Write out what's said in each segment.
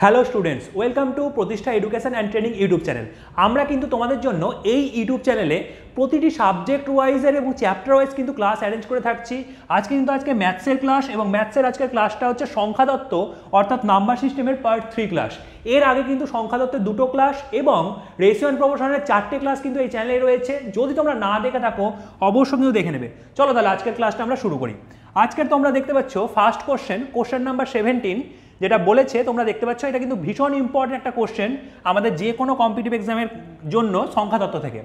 Hello students, welcome to প্রতিষ্ঠা education and training YouTube channel. আমরা কিন্তু তোমাদের জন্য এই ইউটিউব চ্যানেলে প্রতিটি সাবজেক্ট ওয়াইজের এবং চ্যাপ্টার ওয়াইজ কিন্তু ক্লাস অ্যারেঞ্জ করে থাকছি। আজকে ম্যাথসের ক্লাস, এবং ম্যাথসের আজকের ক্লাসটা হচ্ছে সংখ্যাতত্ত্ব অর্থাৎ নাম্বার সিস্টেমের পার্ট 3 ক্লাস। এর আগে কিন্তু সংখ্যাতত্ত্বের 2টো ক্লাস এবং রেশিও অ্যান্ড প্রপোর্শনের 4টে ক্লাস কিন্তু এই চ্যানেলে রয়েছে। যদি তোমরা না দেখে থাকো অবশ্যই কিন্তু দেখে নেবে। চলো তাহলে আজকের ক্লাসটা আমরা শুরু করি। আজকের তোমরা দেখতে পাচ্ছ ফার্স্ট কোশ্চেন নাম্বার 17 যেটা বলেছে তোমরা দেখতে পাচ্ছ, এটা কিন্তু ভীষণ ইম্পর্টেন্ট একটা কোশ্চেন আমাদের যে কোনো কম্পিটিটিভ এক্সামের জন্য সংখ্যাতত্ত্ব থেকে।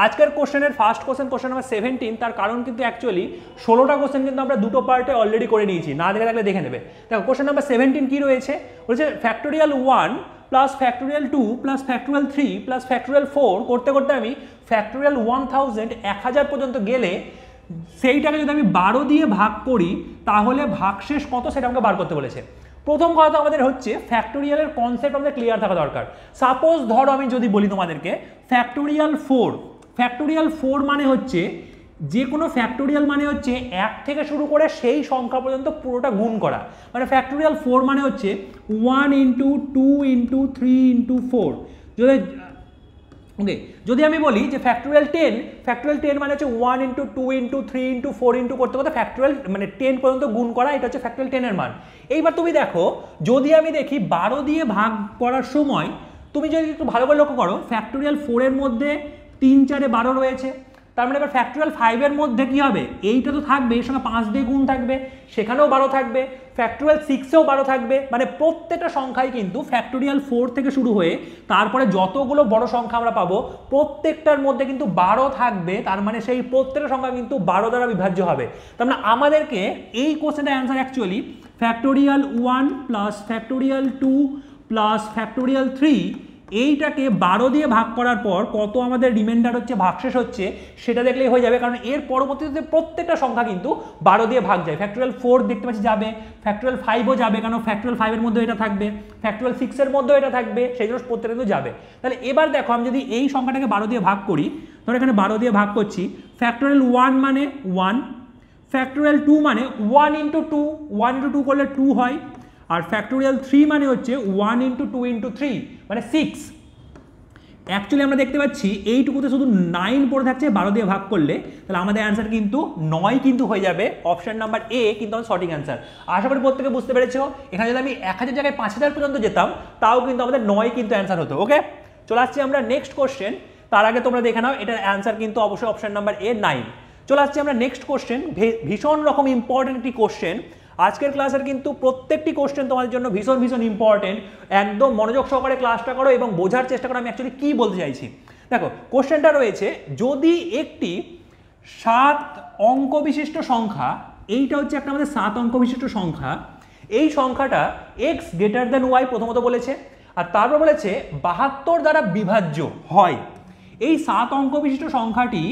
আজকের কোশ্চেনের ফার্স্ট কোশ্চেন নাম্বার 17, তার কারণ কিন্তু অ্যাকচুয়ালি 16টা কোশ্চেন কিন্তু আমরা দুটো পার্টে অলরেডি করে নিয়েছি, না দেখে থাকলে দেখে নেবে। দেখো কোশ্চেন নাম্বার 17 কি রয়েছে, বলছে factorial 1 plus factorial 2 plus factorial 3 plus factorial 4 করতে করতে আমি ফ্যাক্টোরিয়াল 1000 পর্যন্ত গেলে সেইটাকে যদি আমি 12 দিয়ে ভাগ করি তাহলে ভাগশেষ কত সেটা আমাকে বার করতে বলেছে। প্রথম কথা আমাদের হচ্ছে ফ্যাক্টোরিয়ালের কনসেপ্ট আমাদের ক্লিয়ার থাকা দরকার। সাপোজ ধরো আমি যদি বলি তোমাদেরকে ফ্যাক্টোরিয়াল 4 মানে হচ্ছে যে কোনো ফ্যাক্টোরিয়াল মানে হচ্ছে 1 থেকে শুরু করে সেই সংখ্যা পর্যন্ত পুরোটা গুণ করা, মানে ফ্যাক্টোরিয়াল 4 মানে হচ্ছে 1 ইন্টু 2 ইন্টু 3 ইন্টু 4। যদি আমি বলি যে ফ্যাক্টোরিয়াল 10 মানে হচ্ছে 1 ইন্টু 2 ইন্টু 3 ইন্টু 4 ইন্টু করতে করতে ফ্যাক্টোরিয়াল মানে 10 পর্যন্ত গুণ করা, এটা হচ্ছে ফ্যাক্টোরিয়াল 10 এর মান। এইবার তুমি দেখো, যদি আমি দেখি 12 দিয়ে ভাগ করার সময় তুমি যদি একটু ভালো করে লক্ষ্য করো, ফ্যাক্টোরিয়াল 4 এর মধ্যে 3 4 12 রয়েছে, তার মানে এবার ফ্যাক্টোরিয়াল 5 এর মধ্যে কি হবে, এইটা তো থাকবে, এর সঙ্গে 5 দিয়ে গুণ থাকবে, সেখানেও 12 থাকবে, ফ্যাক্টোরিয়াল 6এও 12 থাকবে, মানে প্রত্যেকটা সংখ্যাই কিন্তু ফ্যাক্টোরিয়াল 4 থেকে শুরু হয়ে তারপরে যতগুলো বড় সংখ্যা আমরা পাবো প্রত্যেকটার মধ্যে কিন্তু 12 থাকবে, তার মানে সেই প্রত্যেকটা সংখ্যা কিন্তু 12 দ্বারা বিভাজ্য হবে। তার মানে আমাদেরকে এই কোশ্চেনের answer actually factorial 1 plus factorial 2 plus factorial 3 এইটাকে 12 দিয়ে ভাগ করার পর কত আমাদের রিমাইন্ডার হচ্ছে, ভাগশেষ হচ্ছে, সেটা দেখলেই হয়ে যাবে। কারণ এর পরবর্তীতে প্রত্যেকটা সংখ্যা কিন্তু 12 দিয়ে ভাগ যায়। ফ্যাক্টোরিয়াল 4 দেখতে পাচ্ছি যাবে, ফ্যাক্টোরিয়াল 5ও যাবে, কারণ ফ্যাক্টোরিয়াল 5 এর মধ্যে এটা থাকবে, ফ্যাক্টোরিয়াল 6 এর মধ্যেও এটা থাকবে, সেই জন্য প্রত্যেকটা কিন্তু যাবে। তাহলে এবার দেখো আমি যদি এই সংখ্যাটাকে 12 দিয়ে ভাগ করি, ধরো এখানে 12 দিয়ে ভাগ করছি, ফ্যাক্টোরিয়াল 1 মানে 1, ফ্যাক্টোরিয়াল 2 মানে 1 ইন্টু 2 করলে 2 হয়, আর ফ্যাক্টোরিয়াল 3 মানে হচ্ছে 1 ইন্টু 2 ইন্টু 3 মানে 6। অ্যাকচুয়ালি আমরা দেখতে পাচ্ছি এইটুকুতে শুধু 9 পড়ে থাকছে 12 দিয়ে ভাগ করলে, তাহলে আমাদের অ্যান্সার কিন্তু 9 কিন্তু হয়ে যাবে। অপশন নাম্বার এ কিন্তু আমাদের সঠিক অ্যান্সার। আশা করি প্রত্যেকে বুঝতে পেরেছো। এখানে যদি আমি 1000 জায়গায় 5000 পর্যন্ত যেতাম তাও কিন্তু আমাদের 9 কিন্তু অ্যান্সার হতো। ওকে, চলে আসছি আমরা নেক্সট কোশ্চেন। তার আগে তোমরা দেখে নাও, এটার অ্যান্সার কিন্তু অবশ্যই অপশন নাম্বার এ 9। চলে আসছি আমরা নেক্সট কোশ্চেন, ভীষণ রকম ইম্পর্টেন্ট একটি কোশ্চেন। আজকের ক্লাসের কিন্তু প্রত্যেকটি কোশ্চেন তোমাদের জন্য ভীষণ ভীষণ ইম্পর্টেন্ট। একদম মনোযোগ সহকারে ক্লাসটা করো এবং বোঝার চেষ্টা করো আমি অ্যাকচুয়ালি কী বলতে চাইছি। দেখো কোশ্চেনটা রয়েছে, যদি একটি 7 অঙ্ক বিশিষ্ট সংখ্যা, এইটা হচ্ছে একটা আমাদের 7 অঙ্ক বিশিষ্ট সংখ্যা, এই সংখ্যাটা x গ্রেটার দ্যান y প্রথমত বলেছে, আর তারপর বলেছে 72 দ্বারা বিভাজ্য হয়। এই 7 অঙ্ক বিশিষ্ট সংখ্যাটি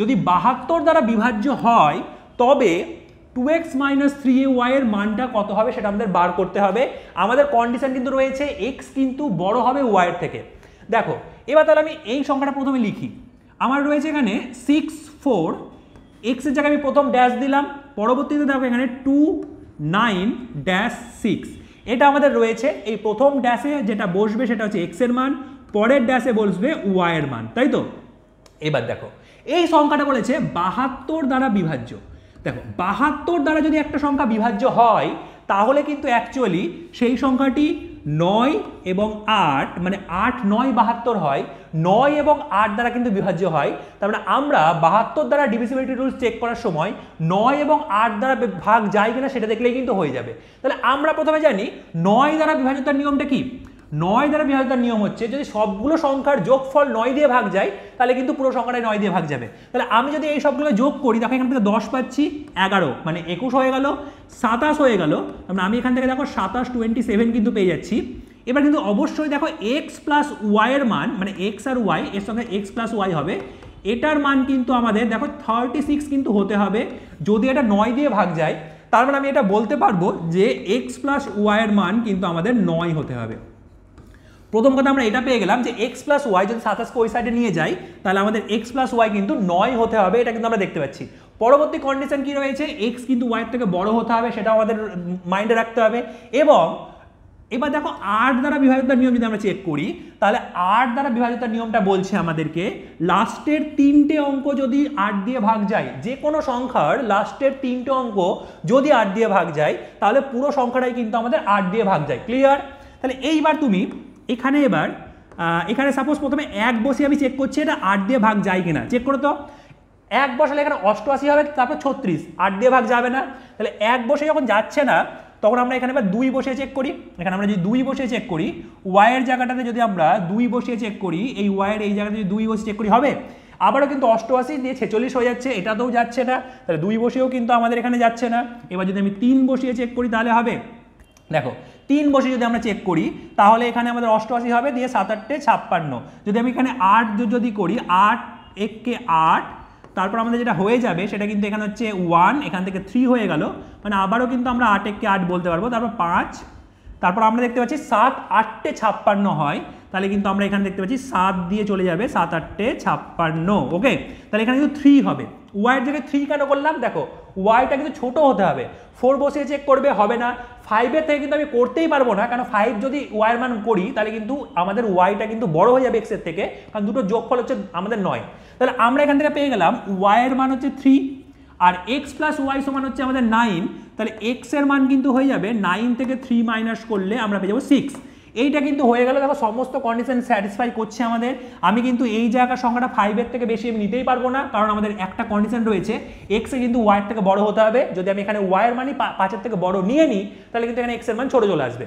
যদি 72 দ্বারা বিভাজ্য হয় তবে 2x - 3ay এর মানটা কত হবে সেটা আমাদের বার করতে হবে। আমাদের কন্ডিশন কিন্তু রয়েছে x কিন্তু বড় হবে y এর থেকে। দেখো এবার তাহলে আমি এই সংখ্যাটা প্রথমে লিখি। আমার রয়েছে এখানে 6 4, x এর জায়গায় আমি প্রথম ড্যাশ দিলাম, পরবর্তীতে দেখো এখানে 2 9 6, এটা আমাদের রয়েছে। এই প্রথম ড্যাশে যেটা বসবে সেটা হচ্ছে x এর মান, পরের ড্যাশে বসবে y এর মান, তাই তো? এবার দেখো এই সংখ্যাটা বলেছে 72 দ্বারা বিভাজ্য। দেখো 72 দ্বারা যদি একটা সংখ্যা বিভাজ্য হয় তাহলে কিন্তু অ্যাকচুয়ালি সেই সংখ্যাটি 9 এবং 8 মানে 8 9 72 হয়, 9 এবং 8 দ্বারা কিন্তু বিভাজ্য হয়। তার মানে আমরা 72 দ্বারা ডিভিজিবিলিটি রুলস চেক করার সময় 9 এবং 8 দ্বারা ভাগ যায় কিনা সেটা দেখলেই কিন্তু হয়ে যাবে। তাহলে আমরা প্রথমে জানি 9 দ্বারা বিভাজ্যতার নিয়মটা কি। 9 দ্বারা বিভাজ্যতার নিয়ম হচ্ছে যদি সবগুলো সংখ্যার যোগফল 9 দিয়ে ভাগ যায় তাহলে কিন্তু পুরো সংখ্যাটাই 9 দিয়ে ভাগ যাবে। তাহলে আমি যদি এই সবগুলো যোগ করি, দেখো এখান থেকে 10 পাচ্ছি, 11 মানে 21 হয়ে গেল, 27 হয়ে গেল, তাহলে আমি এখান থেকে দেখো 27 27 কিন্তু পেয়ে যাচ্ছি। এবার কিন্তু অবশ্যই দেখো x প্লাস ওয়াই এর মান, মানে x আর y এর সঙ্গে x প্লাস ওয়াই হবে, এটার মান কিন্তু আমাদের দেখো 36 কিন্তু হতে হবে যদি এটা 9 দিয়ে ভাগ যায়। তার মানে আমি এটা বলতে পারবো যে x প্লাস ওয়াই এর মান কিন্তু আমাদের 9 হতে হবে। প্রথম কথা আমরা এটা পেয়ে গেলাম যে x প্লাস ওয়াই যদি 27 ওই সাইডে নিয়ে যাই তাহলে আমাদের x প্লাস ওয়াই কিন্তু 9 হতে হবে, এটা কিন্তু আমরা দেখতে পাচ্ছি। পরবর্তী কন্ডিশন কি রয়েছে, x কিন্তু y এর থেকে বড় হতে হবে, সেটাও আমাদের মাইন্ডে রাখতে হবে। এবং এবার দেখো 8 দ্বারা বিভাজিতার নিয়ম যদি আমরা চেক করি, তাহলে 8 দ্বারা বিভাজিতার নিয়মটা বলছে আমাদেরকে লাস্টের 3টে অঙ্ক যদি 8 দিয়ে ভাগ যায়, যে কোনো সংখ্যার লাস্টের 3টে অঙ্ক যদি 8 দিয়ে ভাগ যায়, তাহলে পুরো সংখ্যাটাই কিন্তু আমাদের 8 দিয়ে ভাগ যায়। ক্লিয়ার? তাহলে এইবার তুমি এখানে এখানে সাপোজ প্রথমে 1 বসে আমি চেক করছি এটা 8 দিয়ে ভাগ যায় কিনা, চেক করো তো। 1 বসালে এখানে 88 হবে, তারপর 36, 8 দিয়ে ভাগ যাবে না। তাহলে 1 বসে যখন যাচ্ছে না, তখন আমরা এখানে এবার 2 বসিয়ে চেক করি। এখানে আমরা যদি 2 বসিয়ে চেক করি, y এর জায়গাটাতে যদি আমরা 2 বসিয়ে চেক করি, এই y এর এই জায়গাতে যদি 2 বসিয়ে চেক করি হবে। আবারও কিন্তু 88 দিয়ে 46 হয়ে যাচ্ছে, এটাতেও যাচ্ছে না, তাহলে 2 বসিয়েও কিন্তু আমাদের এখানে যাচ্ছে না। এবার যদি আমি 3 বসিয়ে চেক করি তাহলে হবে। দেখো 3 বসিয়ে যদি আমরা চেক করি তাহলে এখানে আমাদের 88 হবে, দিয়ে 7 8 56। যদি আমি এখানে 8 যদি করি, 8 1 কে 8, তারপর আমাদের যেটা হয়ে যাবে সেটা কিন্তু এখানে হচ্ছে 1, এখান থেকে 3 হয়ে গেল, মানে আবারও কিন্তু আমরা 8 1 কে 8 বলতে পারবো। তারপর 5, তারপর আমরা দেখতে পাচ্ছি 7 8 56 হয়, তাহলে কিন্তু আমরা এখানে দেখতে পাচ্ছি 7 দিয়ে চলে যাবে, 7 8 56। ওকে, তাহলে এখানে কিন্তু 3 হবে। y এর জায়গায় 3 কেন করলাম? দেখো yটা কিন্তু ছোট হতে হবে। 4 বসিয়ে চেক করবে, হবে না। 5 এর থেকে কিন্তু আমি করতেই পারবো না, কারণ 5 যদি y এর মান করি তাহলে কিন্তু আমাদের yটা কিন্তু বড় হয়ে যাবে x এর থেকে, কারণ দুটো যোগফল হচ্ছে আমাদের 9। তাহলে আমরা এখান থেকে পেয়ে গেলাম y এর মান হচ্ছে 3 আর x প্লাস y সমান হচ্ছে আমাদের 9। তাহলে x এর মান কিন্তু হয়ে যাবে 9 থেকে 3 মাইনাস করলে আমরা পেয়ে যাবো 6। এইটা কিন্তু হয়ে গেল। দেখো সমস্ত কন্ডিশন স্যাটিসফাই করছে আমাদের। আমি কিন্তু এই জায়গার সংখ্যাটা 5 এর থেকে বেশি আমি নিতেই পারবো না, কারণ আমাদের একটা কন্ডিশন রয়েছে, x এ কিন্তু y এর থেকে বড় হতে হবে। যদি আমি এখানে y এর মানই 5 এর থেকে বড় নিয়ে নিই, তাহলে কিন্তু এখানে x এর মান ছোট চলে আসবে।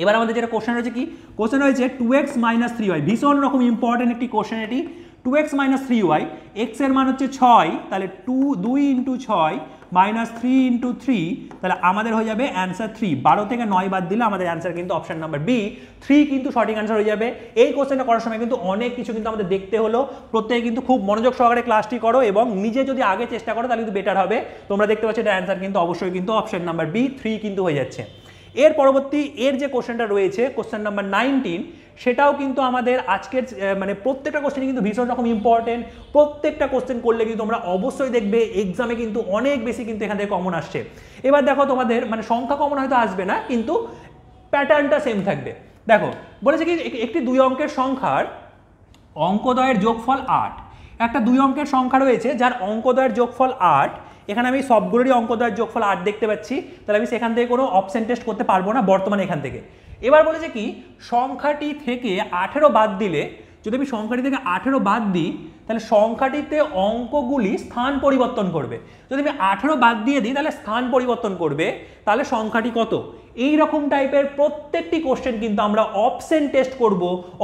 এবার আমাদের যেটা কোশ্চেন রয়েছে, কি কোশ্চেন রয়েছে 2x - 3y, ভীষণ রকম ইম্পর্টেন্ট একটি কোশ্চেন এটি। 2x - 3y, x এর মান হচ্ছে 6, তাহলে 2 × 6 - 3 × 3, তাহলে আমাদের হয়ে যাবে অ্যান্সার 3। 12 থেকে 9 বাদ দিলে আমাদের অ্যান্সার কিন্তু অপশন নাম্বার বি 3 কিন্তু সঠিক অ্যান্সার হয়ে যাবে। এই কোশ্চেনটা করার সময় কিন্তু অনেক কিছু কিন্তু আমাদের দেখতে হলো। প্রত্যেকে কিন্তু খুব মনোযোগ সহকারে ক্লাসটি করো এবং নিজে যদি আগে চেষ্টা করো তাহলে কিন্তু বেটার হবে। তোমরা দেখতে পাচ্ছ এটা অ্যান্সার কিন্তু অবশ্যই কিন্তু অপশন নাম্বার বি 3 কিন্তু হয়ে যাচ্ছে। এর পরবর্তী এর যে কোশ্চেনটা রয়েছে, কোশ্চেন নাম্বার 19, সেটাও কিন্তু আমাদের আজকের মানে প্রত্যেকটা কোশ্চেন কিন্তু ভীষণ রকম ইম্পর্টেন্ট। প্রত্যেকটা কোশ্চেন করলে কিন্তু তোমরা অবশ্যই দেখবে এক্সামে কিন্তু অনেক বেশি কিন্তু এখান থেকে কমন আসছে। এবার দেখো তোমাদের মানে সংখ্যা কমন হয়তো আসবে না, কিন্তু প্যাটার্নটা সেম থাকবে। দেখো বলেছে কি একটি 2 অঙ্কের সংখ্যার অঙ্কদ্বয়ের যোগফল 8। একটা 2 অঙ্কের সংখ্যা রয়েছে যার অঙ্কদ্বয়ের যোগফল 8। এখানে আমি সবগুলোরই অঙ্কদ্বয়ের যোগফল 8 দেখতে পাচ্ছি, তাহলে আমি সেখান থেকে কোনো অপশন টেস্ট করতে পারবো না বর্তমানে এখান থেকে। এবার বলেছে কি সংখ্যাটি থেকে 18 বাদ দিলে, যদি আমি সংখ্যাটি থেকে 18 বাদ দিই তাহলে সংখ্যাটিতে অঙ্কগুলি স্থান পরিবর্তন করবে। যদি আমি 18 বাদ দিয়ে দিই তাহলে স্থান পরিবর্তন করবে, তাহলে সংখ্যাটি কত? এই রকম টাইপের প্রত্যেকটি কোশ্চেন কিন্তু আমরা অপশন টেস্ট করব।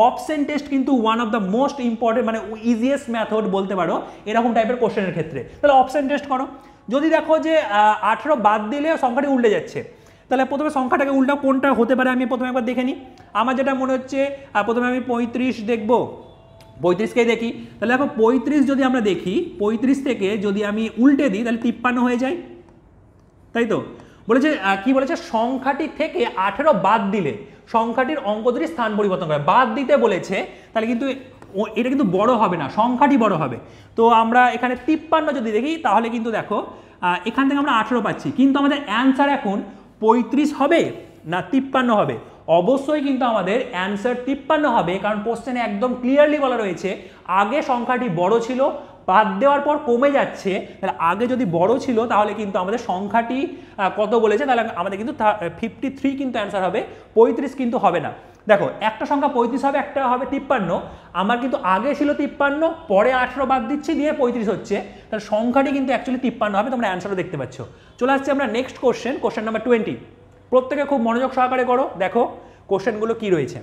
অপশন টেস্ট কিন্তু one of the most important মানে ইজিয়েস্ট মেথড বলতে পারো এরকম টাইপের কোশ্চেনের ক্ষেত্রে। তাহলে অপশন টেস্ট করো। যদি দেখো যে 18 বাদ দিলে সংখ্যাটি উল্টে যাচ্ছে, তাহলে প্রথমে সংখ্যাটাকে উল্টা কোনটা হতে পারে আমি প্রথমে একবার দেখে নিই। আমার যেটা মনে হচ্ছে প্রথমে আমি 35 দেখব, 35কেই দেখি। তাহলে দেখো 35 যদি আমরা দেখি, 35 থেকে যদি আমি উল্টে দিই তাহলে 53 হয়ে যায়, তাই তো? বলেছে কি বলেছে সংখ্যাটি থেকে 18 বাদ দিলে সংখ্যাটির অঙ্ক দুটি স্থান পরিবর্তন করে। বাদ দিতে বলেছে, তাহলে কিন্তু এটা কিন্তু বড় হবে না, সংখ্যাটি বড় হবে। তো আমরা এখানে 53 যদি দেখি তাহলে কিন্তু দেখো এখান থেকে আমরা 18 পাচ্ছি, কিন্তু আমাদের অ্যান্সার এখন 35 হবে না 53 হবে? অবশ্যই কিন্তু আমাদের অ্যান্সার 53 হবে, কারণ কোশ্চেনে একদম ক্লিয়ারলি বলা রয়েছে আগে সংখ্যাটি বড় ছিল, বাদ দেওয়ার পর কমে যাচ্ছে। তাহলে আগে যদি বড় ছিল তাহলে কিন্তু আমাদের সংখ্যাটি কত বলেছে, তাহলে আমাদের কিন্তু 53 কিন্তু অ্যান্সার হবে, 35 কিন্তু হবে না। দেখো একটা সংখ্যা 35 হবে, একটা হবে 53। আমার কিন্তু আগে ছিল 53, পরে 18 বাদ দিচ্ছি, দিয়ে 35 হচ্ছে, তাহলে সংখ্যাটি কিন্তু অ্যাকচুয়ালি 53 হবে। তোমরা অ্যান্সারও দেখতে পাচ্ছ। চলে আসছে আমরা নেক্সট কোশ্চেন, কোশ্চেন নাম্বার 20। প্রত্যেকে খুব মনোযোগ সহকারে করো, দেখো কোশ্চেনগুলো কি রয়েছে।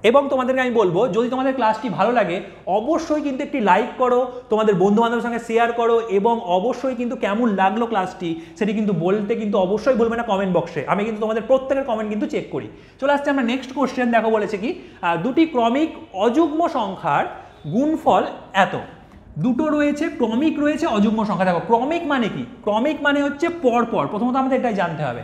এবং তোমাদেরকে আমি বলবো যদি তোমাদের ক্লাসটি ভালো লাগে অবশ্যই কিন্তু একটি লাইক করো, তোমাদের বন্ধু বান্ধবের সঙ্গে শেয়ার করো, এবং অবশ্যই কিন্তু কেমন লাগলো ক্লাসটি সেটি কিন্তু বলতে কিন্তু অবশ্যই বলবে না কমেন্ট বক্সে। আমি কিন্তু তোমাদের প্রত্যেকের কমেন্ট কিন্তু চেক করি। চলে আসছে আমরা নেক্সট কোশ্চেন। দেখো বলেছে কি দুটি ক্রমিক অযুগ্ম সংখ্যার গুণফল এত। দুটো রয়েছে, ক্রমিক রয়েছে, অযুগ্ম সংখ্যা। দেখো ক্রমিক মানে কি? ক্রমিক মানে হচ্ছে পরপর, প্রথমত আমাদের এটাই জানতে হবে।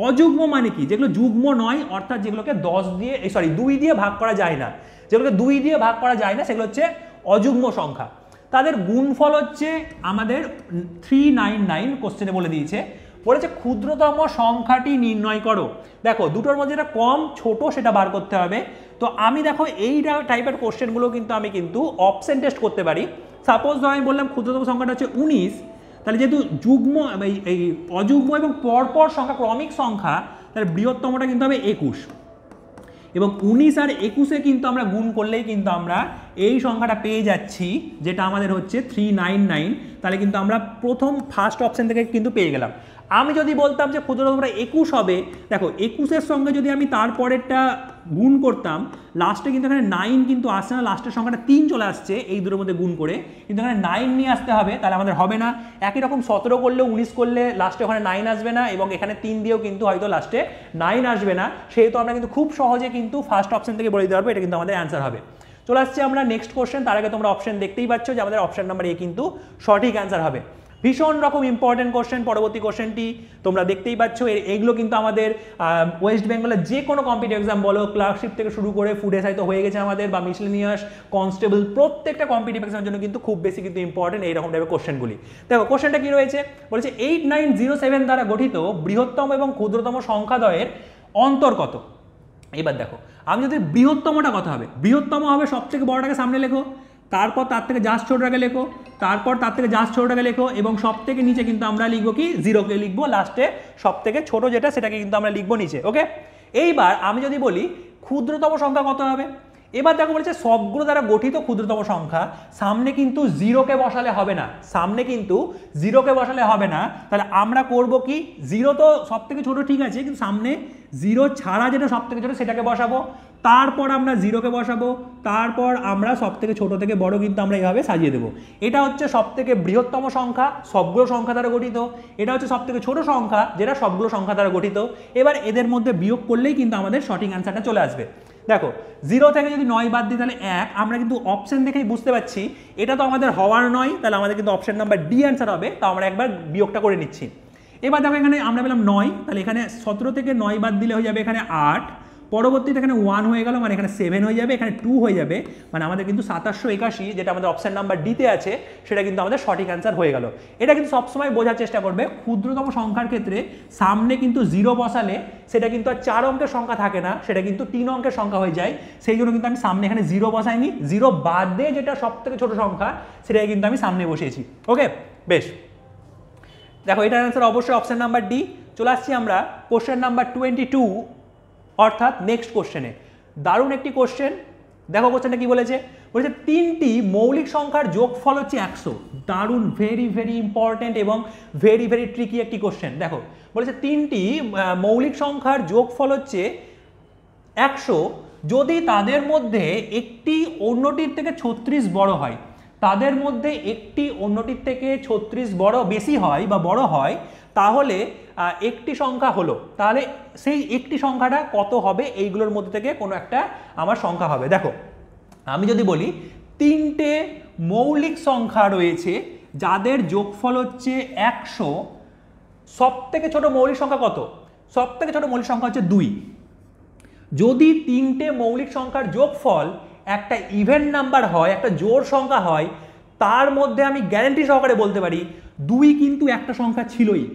অযুগ্ম মানে কি? যেগুলো যুগ্ম নয়, অর্থাৎ যেগুলোকে 2 দিয়ে ভাগ করা যায় না, যেগুলোকে 2 দিয়ে ভাগ করা যায় না সেগুলো হচ্ছে অযুগ্ম সংখ্যা। তাদের গুণফল হচ্ছে আমাদের 399, কোশ্চেনে বলে দিয়েছে। বলেছে ক্ষুদ্রতম সংখ্যাটি নির্ণয় করো। দেখো দুটোর মধ্যে যেটা কম ছোট সেটা বার করতে হবে। তো আমি দেখো এই টাইপের কোশ্চেনগুলো কিন্তু আমি কিন্তু অপশন টেস্ট করতে পারি। সাপোজ ধর আমি বললাম ক্ষুদ্রতম সংখ্যাটা হচ্ছে 19, তাহলে যেহেতু যুগ্ম এই অযুগ্ম এবং পরপর সংখ্যা ক্রমিক সংখ্যা, তাহলে বৃহত্তমটা কিন্তু হবে 21, এবং 19 আর 21-এ কিন্তু আমরা গুণ করলেই কিন্তু আমরা এই সংখ্যাটা পেয়ে যাচ্ছি, যেটা আমাদের হচ্ছে 399। তাহলে কিন্তু আমরা ফার্স্ট অপশন থেকে কিন্তু পেয়ে গেলাম। আমি যদি বলতাম যে ক্ষুদ্রতমটা 21 হবে, দেখো 21-এর সঙ্গে যদি আমি তারপরেরটা গুণ করতাম, লাস্টে কিন্তু এখানে 9 কিন্তু আসছে না, লাস্টের সংখ্যাটা 3 চলে আসছে এই দুটোর মধ্যে গুণ করে, কিন্তু এখানে 9 নিয়ে আসতে হবে, তাহলে আমাদের হবে না। একই রকম 17 করলেও 19 করলে লাস্টে ওখানে 9 আসবে না, এবং এখানে 3 দিয়েও কিন্তু হয়তো লাস্টে 9 আসবে না। সেহেতু আমরা কিন্তু খুব সহজে কিন্তু ফার্স্ট অপশন থেকে বলে দিতে পারবো, এটা কিন্তু আমাদের অ্যান্সার হবে। চলে আসছে আমরা নেক্সট কোশ্চেন। তার আগে তোমরা অপশন দেখতেই পাচ্ছ যে আমাদের অপশন নাম্বার এ কিন্তু সঠিক অ্যান্সার হবে। ভীষণ রকম ইম্পর্টেন্ট কোশ্চেন। পরবর্তী কোশ্চেনটি তোমরা দেখতেই পাচ্ছ, এইগুলো কিন্তু আমাদের ওয়েস্ট বেঙ্গলের যে কোনো কম্পিটিটিভ এক্সাম বলো, ক্লার্কশিপ থেকে শুরু করে ফুড এসআই তো হয়ে গেছে আমাদের, বা মিসলেনিয়াস, কনস্টেবল, প্রত্যেকটা কম্পিটিটিভ এক্সামের জন্য কিন্তু খুব বেশি কিন্তু ইম্পর্টেন্ট এইরকম টাইপের কোশ্চেনগুলি। দেখো কোশ্চেনটা কি রয়েছে, বলেছে 8907 দ্বারা গঠিত বৃহত্তম এবং ক্ষুদ্রতম সংখ্যাদ্বয়ের অন্তর কত। এবার দেখো আমি যদি বৃহত্তমটা কত হবে, বৃহত্তম হবে সব থেকে বড়টাকে সামনে লেখো, তারপর তার থেকে জাস্ট ছোটটাকে লেখো, তারপর তার থেকে জাস্ট ছোটটাকে লেখো, এবং সব থেকে নিচে কিন্তু আমরা লিখবো কি 0কে লিখবো, লাস্টে সব থেকে ছোট যেটা সেটাকে কিন্তু আমরা লিখবো নিচে। ওকে, এইবার আমি যদি বলি ক্ষুদ্রতম সংখ্যা কত হবে, এবার দেখো বলেছে সবগুলো দ্বারা গঠিত ক্ষুদ্রতম সংখ্যা, সামনে কিন্তু 0কে বসালে হবে না, সামনে কিন্তু 0কে বসালে হবে না। তাহলে আমরা করব কি, 0 তো সব থেকে ছোট ঠিক আছে, কিন্তু সামনে 0 ছাড়া যেটা সব থেকে ছোট সেটাকে বসাবো, তারপর আমরা 0কে বসাবো, তারপর আমরা সব থেকে ছোট থেকে বড় কিন্তু আমরা এইভাবে সাজিয়ে দেবো। এটা হচ্ছে সব থেকে বৃহত্তম সংখ্যা, সবগুলো সংখ্যা দ্বারা গঠিত। এটা হচ্ছে সব থেকে ছোট সংখ্যা, যেটা সবগুলো সংখ্যা দ্বারা গঠিত। এবার এদের মধ্যে বিয়োগ করলেই কিন্তু আমাদের সঠিক অ্যান্সারটা চলে আসবে। দেখো 0 থেকে যদি 9 বাদ দিই তাহলে 1, আমরা কিন্তু অপশন দেখেই বুঝতে পারছি এটা তো আমাদের হওয়ার নয়, তাহলে আমাদের কিন্তু অপশন নাম্বার ডি অ্যান্সার হবে। তো আমরা একবার বিয়োগটা করে নিচ্ছি। এবার দেখো এখানে আমরা পেলাম 9, তাহলে এখানে 17 থেকে 9 বাদ দিলে হয়ে যাবে এখানে 8, পরবর্তীতে এখানে 1 হয়ে গেল, মানে এখানে 7 হয়ে যাবে, এখানে 2 হয়ে যাবে, মানে আমাদের কিন্তু 2781 যেটা আমাদের অপশন নাম্বার ডিতে আছে সেটা কিন্তু আমাদের সঠিক অ্যান্সার হয়ে গেল। এটা কিন্তু সবসময় বোঝার চেষ্টা করবে, ক্ষুদ্রতম সংখ্যার ক্ষেত্রে সামনে কিন্তু 0 বসালে সেটা কিন্তু আর 4 অঙ্কের সংখ্যা থাকে না, সেটা কিন্তু 3 অঙ্কের সংখ্যা হয়ে যায়। সেই জন্য কিন্তু আমি সামনে এখানে 0 বসাইনি, 0 বাদ দিয়ে যেটা সব থেকে ছোট সংখ্যা সেটাই কিন্তু আমি সামনে বসিয়েছি। ওকে, বেশ। দেখো এটার অ্যান্সার অবশ্যই অপশন নাম্বার ডি। চলে আসছি আমরা কোশ্চেন নাম্বার 22, অর্থাৎ নেক্সট কোশ্চেনে। দারুণ একটি কোশ্চেন। দেখো কোশ্চেনটা কি বলেছে, বলেছে 3টি মৌলিক সংখ্যার যোগফল হচ্ছে 100। দারুণ, ভেরি ভেরি ইম্পর্টেন্ট এবং ভেরি ভেরি ট্রিকি একটি কোশ্চেন। দেখো বলেছে 3টি মৌলিক সংখ্যার যোগফল হচ্ছে 100 যদি তাদের মধ্যে একটি অন্যটির থেকে 36 বড় হয়, তাদের মধ্যে একটি অন্যটির থেকে 36 বড় বেশি হয় বা বড় হয়, তাহলে একটি সংখ্যা হলো, তাহলে সেই একটি সংখ্যাটা কত হবে, এইগুলোর মধ্যে থেকে কোনো একটা আমার সংখ্যা হবে। দেখো আমি যদি বলি 3টে মৌলিক সংখ্যা রয়েছে যাদের যোগফল হচ্ছে 100, সব থেকে ছোট মৌলিক সংখ্যা কত, সব থেকে ছোট মৌলিক সংখ্যা হচ্ছে 2। যদি 3টে মৌলিক সংখ্যার যোগফল একটা ইভেন নাম্বার হয়, একটা জোড় সংখ্যা হয়, তার মধ্যে আমি গ্যারান্টি সহকারে বলতে পারি 2 কিন্তু একটা সংখ্যা ছিলই।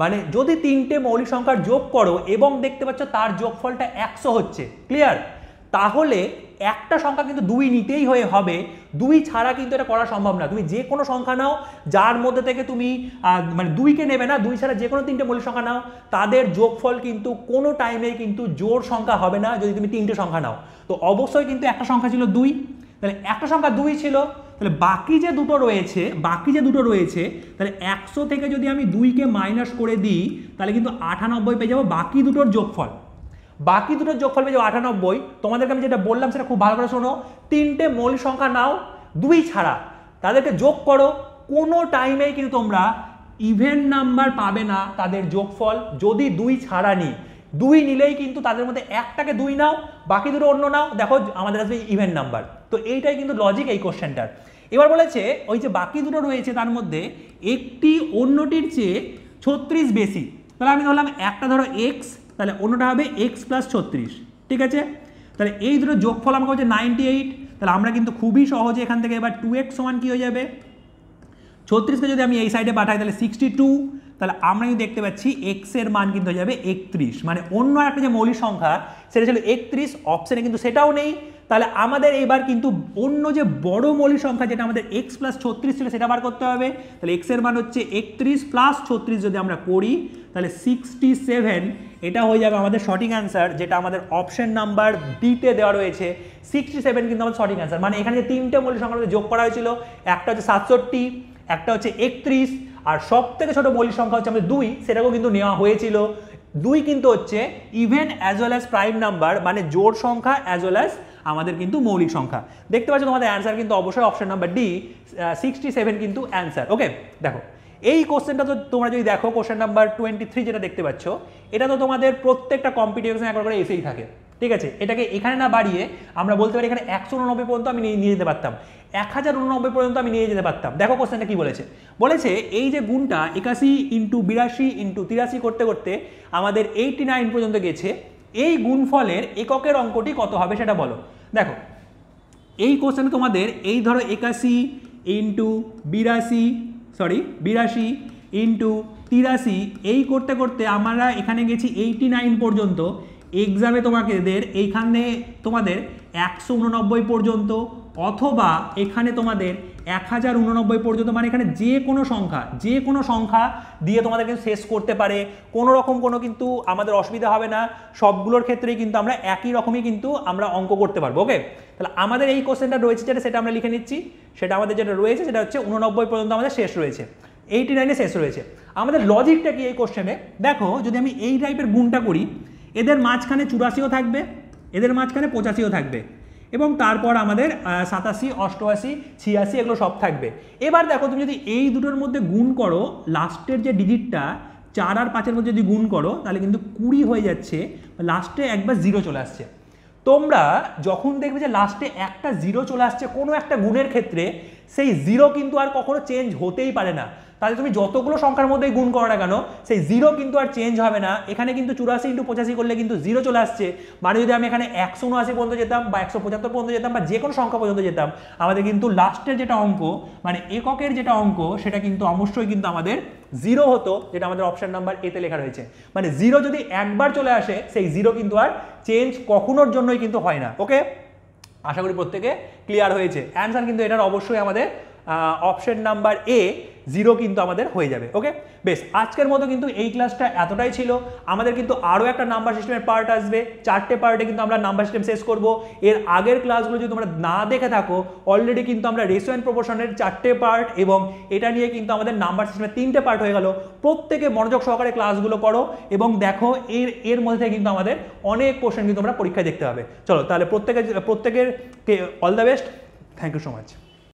মানে যদি 3টে মৌলিক সংখ্যার যোগ করো এবং দেখতে পাচ্ছ তার যোগফলটা 100 হচ্ছে, ক্লিয়ার, তাহলে একটা সংখ্যা কিন্তু 2 নিতেই হবে, 2 ছাড়া কিন্তু এটা করা সম্ভব না। তুমি যে কোনো সংখ্যা নাও যার মধ্যে থেকে তুমি মানে 2কে নেবে না, 2 ছাড়া যে কোনো 3টে মৌলিক সংখ্যা নাও, তাদের যোগফল কিন্তু কোনো টাইমে কিন্তু জোড় সংখ্যা হবে না যদি তুমি 3টে সংখ্যা নাও। তো অবশ্যই কিন্তু একটা সংখ্যা ছিল 2, তাহলে একটা সংখ্যা 2 ছিল, তাহলে বাকি যে দুটো রয়েছে তাহলে 100 থেকে যদি আমি 2কে মাইনাস করে দিই তাহলে কিন্তু 98 পেয়ে যাবো বাকি দুটোর যোগফল। বাকি দুটোর যোগফল পেয়ে যাবো 98। তোমাদেরকে আমি যেটা বললাম সেটা খুব ভালো করে শোনো, 3টে মৌলিক সংখ্যা নাও 2 ছাড়া, তাদেরকে যোগ করো, কোনো টাইমেই কিন্তু তোমরা ইভেন নাম্বার পাবে না তাদের যোগফল যদি 2 ছাড়া নিই। 2 নিলেই কিন্তু তাদের মধ্যে একটাকে 2 নাও, বাকি দুটো অন্য নাও, দেখো আমাদের আসবে ইভেন নাম্বার। তো এইটাই কিন্তু লজিক এই কোশ্চেনটার। এবার বলেছে ওই যে বাকি দুটো রয়েছে তার মধ্যে একটি অন্যটির চেয়ে 36 বেশি, তাহলে আমি ধরলাম একটা ধরো x, তাহলে অন্যটা হবে x + 36, ঠিক আছে। তাহলে এই দুটো যোগফল আমাকে হচ্ছে 98, তাহলে আমরা কিন্তু খুবই সহজে এখান থেকে এবার 2x সমান কি হয়ে যাবে, 36কে যদি আমি এই সাইডে পাঠাই তাহলে 62, তাহলে আমরা কিন্তু দেখতে পাচ্ছি এক্স এর মান কিন্তু হয়ে যাবে 31, মানে অন্য একটা যে মৌলিক সংখ্যা সেটা ছিল 31, অপশনে কিন্তু সেটাও নেই। তাহলে আমাদের এবার কিন্তু অন্য যে বড় মৌলিক সংখ্যা যেটা আমাদের এক্স প্লাস 36 ছিল সেটা বার করতে হবে। তাহলে এক্স এর মান হচ্ছে 31 প্লাস 36 যদি আমরা করি তাহলে 67, এটা হয়ে যাবে আমাদের সঠিক অ্যান্সার, যেটা আমাদের অপশন নাম্বার ডিতে দেওয়া রয়েছে। 67 কিন্তু আমাদের সঠিক অ্যান্সার, মানে এখানে যে তিনটে মৌলিক সংখ্যা যোগ করা হয়েছিল, একটা হচ্ছে 67, একটা হচ্ছে 31, আর সব থেকে ছোট মৌলিক সংখ্যা হচ্ছে আমাদের 2, সেটাকেও কিন্তু নেওয়া হয়েছিল। 2 কিন্তু হচ্ছে even as well as prime number, মানে জোড় সংখ্যা অ্যাজ ওয়েল অ্যাজ আমাদের কিন্তু মৌলিক সংখ্যা। দেখতে পাচ্ছ তোমাদের অ্যান্সার কিন্তু অবশ্যই অপশন নাম্বার ডি, 67 কিন্তু অ্যান্সার। ওকে, দেখো এই কোশ্চেনটা তো তোমরা যদি দেখো কোশ্চেন নাম্বার 23 যেটা দেখতে পাচ্ছ, এটা তো তোমাদের প্রত্যেকটা কম্পিটিশন একবার করে এসেই থাকে, ঠিক আছে। এটাকে এখানে না বাড়িয়ে আমরা বলতে পারি এখানে 189 পর্যন্ত আমি নিয়ে যেতে পারতাম, 1089 পর্যন্ত আমি নিয়ে যেতে পারতাম। দেখো কোশ্চেনটা কি বলেছে, বলেছে এই যে গুণটা 81 ইন্টু 82 ইন্টু 83 করতে করতে আমাদের 89 পর্যন্ত গেছে, এই গুণফলের এককের অঙ্কটি কত হবে সেটা বলো। দেখো এই কোশ্চেনে তোমাদের এই ধরো 81 ইন্টু 82 ইন্টু 83 এই করতে করতে আমরা এখানে গেছি 89 পর্যন্ত। এক্সামে তোমাদের এইখানে তোমাদের 189 পর্যন্ত, অথবা এখানে তোমাদের 1089 পর্যন্ত, মানে এখানে যে কোনো সংখ্যা দিয়ে তোমাদের কিন্তু শেষ করতে পারে, কোনো রকম কোনো কিন্তু আমাদের অসুবিধা হবে না, সবগুলোর ক্ষেত্রেই কিন্তু আমরা একই রকমই কিন্তু আমরা অঙ্ক করতে পারবো। ওকে, তাহলে আমাদের এই কোশ্চেনটা রয়েছে যেটা, সেটা আমরা লিখে নিচ্ছি। সেটা আমাদের যেটা রয়েছে সেটা হচ্ছে 89 পর্যন্ত আমাদের শেষ রয়েছে, 89 শেষ রয়েছে। আমাদের লজিকটা কি এই কোশ্চেনে, দেখো যদি আমি এই টাইপের গুণটা করি, এদের মাঝখানে 84ও থাকবে, এদের মাঝখানে 85ও থাকবে, এবং তারপর আমাদের 87, 88, 86 এগুলো সব থাকবে। এবার দেখো তুমি যদি এই দুটোর মধ্যে গুণ করো, লাস্টের যে ডিজিটটা 4 আর 5-এর মধ্যে যদি গুণ করো তাহলে কিন্তু 20 হয়ে যাচ্ছে, লাস্টে একবার 0 চলে আসছে। তোমরা যখন দেখবে যে লাস্টে একটা 0 চলে আসছে কোনো একটা গুণের ক্ষেত্রে, সেই 0 কিন্তু আর কখনো চেঞ্জ হতেই পারে না। তাহলে তুমি যতগুলো সংখ্যার মধ্যে গুণ করো না কেন, সেই 0 কিন্তু আর চেঞ্জ হবে না। এখানে কিন্তু 84 ইন্টু 85 করলে কিন্তু 0 চলে আসছে, মানে যদি আমি এখানে 179 পর্যন্ত যেতাম বা 175 পর্যন্ত যেতাম বা যে কোনো সংখ্যা পর্যন্ত যেতাম, আমাদের কিন্তু লাস্টের যেটা অঙ্ক মানে এককের যেটা অঙ্ক সেটা কিন্তু অবশ্যই কিন্তু আমাদের 0 হতো, যেটা আমাদের অপশন নাম্বার এতে লেখা রয়েছে। মানে 0 যদি একবার চলে আসে, সেই 0 কিন্তু আর চেঞ্জ কখনোর জন্যই কিন্তু হয় না। ওকে, আশা করি প্রত্যেকে ক্লিয়ার হয়েছে। অ্যান্সার কিন্তু এটার অবশ্যই আমাদের অপশন নাম্বার এ 0 কিন্তু আমাদের হয়ে যাবে। ওকে, বেশ, আজকের মতো কিন্তু এই ক্লাসটা এতটাই ছিল। আমাদের কিন্তু আরও একটা নাম্বার সিস্টেমের পার্ট আসবে, 4টে পার্টে কিন্তু আমরা নাম্বার সিস্টেম শেষ করব। এর আগের ক্লাসগুলো যদি তোমরা না দেখে থাকো, অলরেডি কিন্তু আমরা রেশিও অ্যান্ড প্রপোর্শনের 4টে পার্ট এবং এটা নিয়ে কিন্তু আমাদের নাম্বার সিস্টেমের 3টে পার্ট হয়ে গেল। প্রত্যেকে মনোযোগ সহকারে ক্লাসগুলো করো এবং দেখো এর মধ্যে থেকে কিন্তু আমাদের অনেক কোশ্চেন কিন্তু আমরা পরীক্ষায় দেখতে হবে। চলো তাহলে প্রত্যেকের all the best, thank you so much.